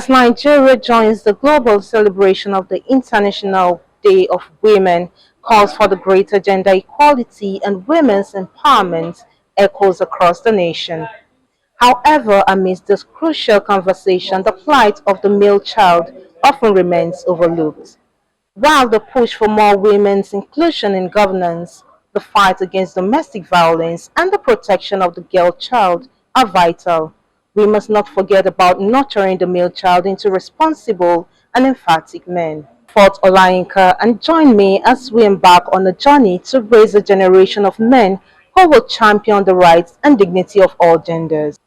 As Nigeria joins the global celebration of the International Day of Women, calls for the greater gender equality and women's empowerment echoes across the nation. However, amidst this crucial conversation, the plight of the male child often remains overlooked. While the push for more women's inclusion in governance, the fight against domestic violence, and the protection of the girl child are vital, we must not forget about nurturing the male child into responsible and emphatic men. Fort Olayinka and join me as we embark on a journey to raise a generation of men who will champion the rights and dignity of all genders.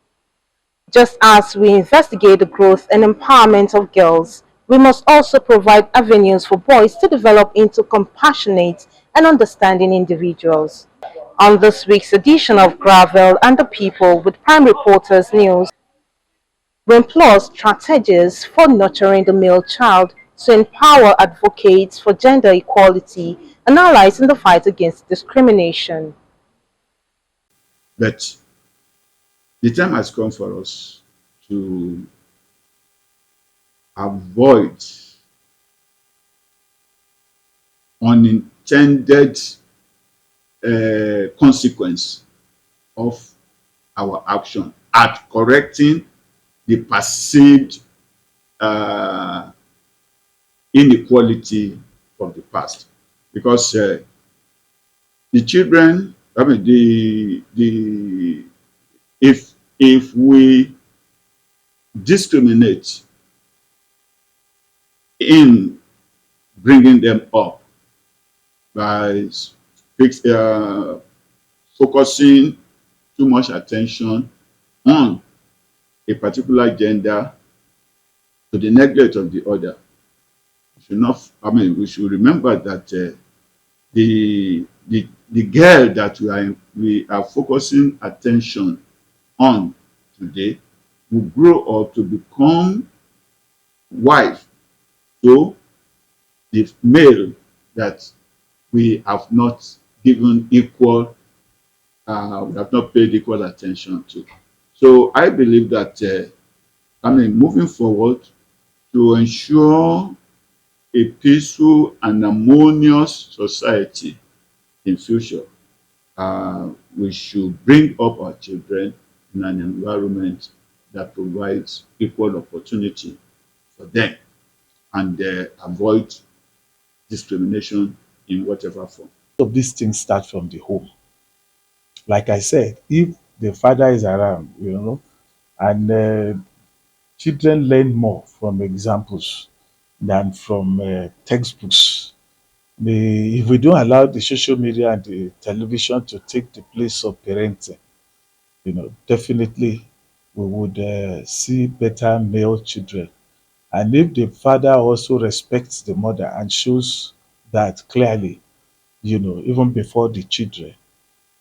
Just as we investigate the growth and empowerment of girls, we must also provide avenues for boys to develop into compassionate and understanding individuals. On this week's edition of Gravel and the People with Prime Reporters News, we employ strategies for nurturing the male child to empower advocates for gender equality and allies in the fight against discrimination. But the time has come for us to avoid unintended consequence of our action at correcting the perceived uh, inequality of the past. Because the children, I mean, if we discriminate in bringing them up by focusing too much attention on a particular gender to the neglect of the other. We should not. I mean, we should remember that the girl that we are focusing attention on today will grow up to become wife to the male that we have not given equal, we have not paid equal attention to. So I believe that, moving forward to ensure a peaceful and harmonious society in future, we should bring up our children in an environment that provides equal opportunity for them and avoid discrimination in whatever form. Of these things start from the home. Like I said, if the father is around, and children learn more from examples than from textbooks. If we don't allow the social media and the television to take the place of parenting, definitely we would see better male children. And if the father also respects the mother and shows that clearly, even before the children,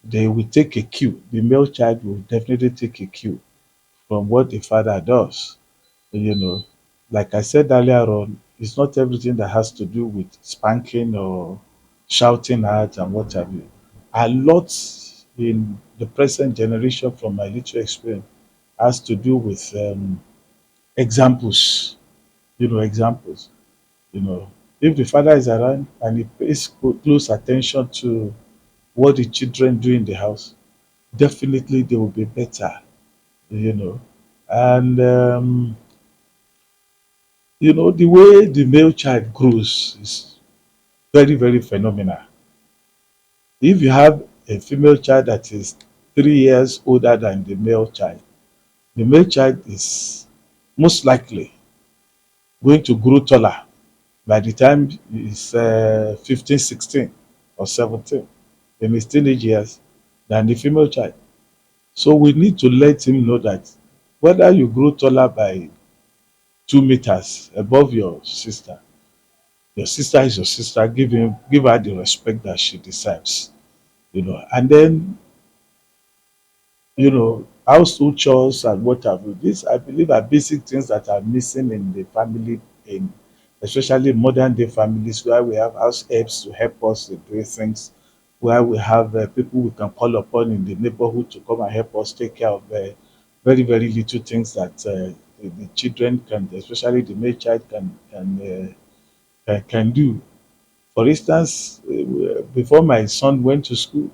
they will take a cue. The male child will definitely take a cue from what the father does. You know, like I said earlier on, it's not everything that has to do with spanking or shouting at and what have you. A lot in the present generation, from my little experience, has to do with examples. Examples. You know, if the father is around and he pays close attention to what the children do in the house, definitely they will be better. You know, and the way the male child grows is very, very phenomenal. If you have a female child that is 3 years older than the male child is most likely going to grow taller by the time he's 15, 16 or 17 in his teenage years than the female child. So we need to let him know that whether you grow taller by 2 meters above your sister is your sister. Give her the respect that she deserves. And then household chores and what have you. These, I believe, are basic things that are missing in the family, in especially modern day families where we have house helps to help us in doing things, where we have people we can call upon in the neighborhood to come and help us take care of very, very little things that the children can, especially the male child, can do. For instance, before my son went to school,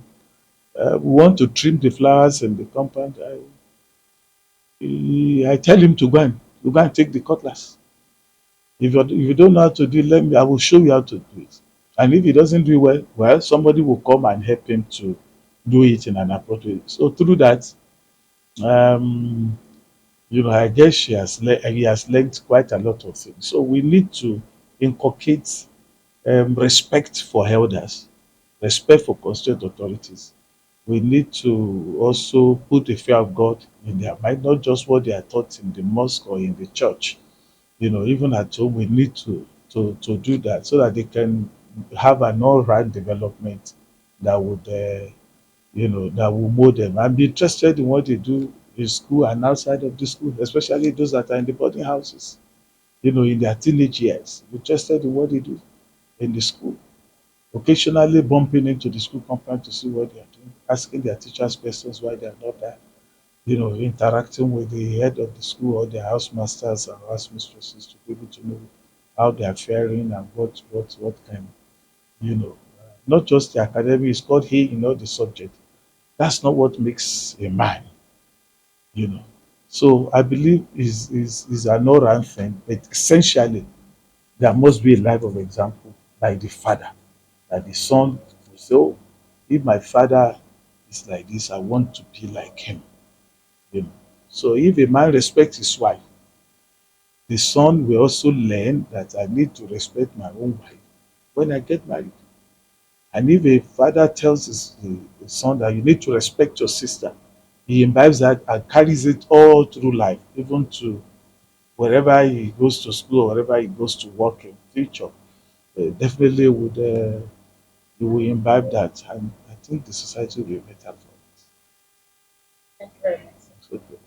we want to trim the flowers in the compound. I tell him to go and take the cutlass. If you don't know how to do it, let me. I will show you how to do it. And if he doesn't do it well, well, somebody will come and help him to do it in an appropriate. So through that, um, I guess he has learned quite a lot of things. So we need to inculcate respect for elders, respect for constituent authorities. We need to also put the fear of God in their mind, not just what they are taught in the mosque or in the church. Even at home, we need to do that so that they can have an all-round development that would, that will mold them and be interested in what they do in school and outside of the school, especially those that are in the boarding houses, in their teenage years, be interested in what they do in the school, occasionally bumping into the school compound to see what they are doing, asking their teachers questions why they are not there, interacting with the head of the school or their housemasters and housemistresses to be able to know how they are faring and what can, not just the academic, it's called he in all the subject. That's not what makes a man, you know. So I believe is an all-round thing, but essentially there must be a life of example like the father, that the son will say, oh, if my father is like this, I want to be like him. You know. So if a man respects his wife, the son will also learn that I need to respect my own wife when I get married. And if a father tells his son that you need to respect your sister, he imbibes that and carries it all through life, even to wherever he goes to school or wherever he goes to work in future. Definitely would he will imbibe that, and I think the society will be better for it. Okay.